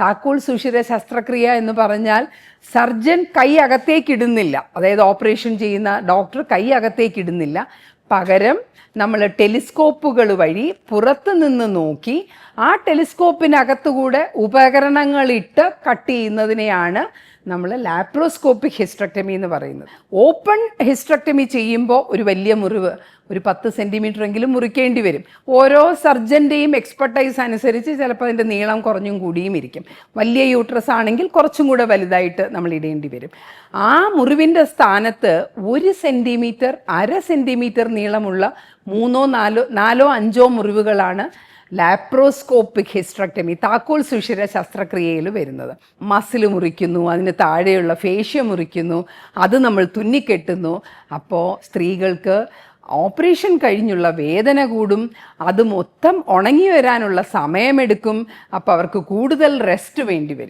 താക്കോൽ സുഷിര ശസ്ത്രക്രിയ എന്ന് പറഞ്ഞാൽ സർജൻ കൈ അകത്തേക്കിടുന്നില്ല, അതായത് ഓപ്പറേഷൻ ചെയ്യുന്ന ഡോക്ടർ കൈ അകത്തേക്കിടുന്നില്ല. പകരം നമ്മൾ ടെലിസ്കോപ്പുകൾ വഴി പുറത്ത് നിന്ന് നോക്കി ആ ടെലിസ്കോപ്പിനകത്തുകൂടെ ഉപകരണങ്ങളിട്ട് കട്ട് ചെയ്യുന്നതിനെയാണ് നമ്മൾ ലാപ്രോസ്കോപ്പിക് ഹിസ്റ്ററക്ടമി എന്ന് പറയുന്നത്. ഓപ്പൺ ഹിസ്റ്ററക്ടമി ചെയ്യുമ്പോൾ ഒരു വലിയ മുറിവ് ഒരു 10 സെൻറ്റിമീറ്റർ എങ്കിലും മുറിക്കേണ്ടി വരും. ഓരോ സർജൻ്റെയും എക്സ്പെർട്ടൈസ് അനുസരിച്ച് ചിലപ്പോൾ അതിൻ്റെ നീളം കുറഞ്ഞും കൂടിയും ഇരിക്കും. വലിയ യൂട്രസ് ആണെങ്കിൽ കുറച്ചും കൂടെ വലുതായിട്ട് നമ്മൾ ഇടേണ്ടി വരും. ആ മുറിവിൻ്റെ സ്ഥാനത്ത് 1 സെൻറ്റിമീറ്റർ 1/2 സെൻറ്റിമീറ്റർ നീളമുള്ള 3, 4, 5 മുറിവുകളാണ് ലാപ്രോസ്കോപ്പിക് ഹിസ്റ്ററക്ടമി താക്കോൽ സുഷിര ശസ്ത്രക്രിയയിൽ വരുന്നത്. മസിൽ മുറിക്കുന്നു, അതിന് താഴെയുള്ള ഫേഷ്യ മുറിക്കുന്നു, അത് നമ്മൾ തുന്നിക്കെട്ടുന്നു. അപ്പോൾ സ്ത്രീകൾക്ക് ഓപ്പറേഷൻ കഴിഞ്ഞുള്ള വേദന കൂടും, അത് മൊത്തം ഉണങ്ങി വരാനുള്ള സമയമെടുക്കും. അപ്പോൾ അവർക്ക് കൂടുതൽ റെസ്റ്റ് വേണ്ടി വരും.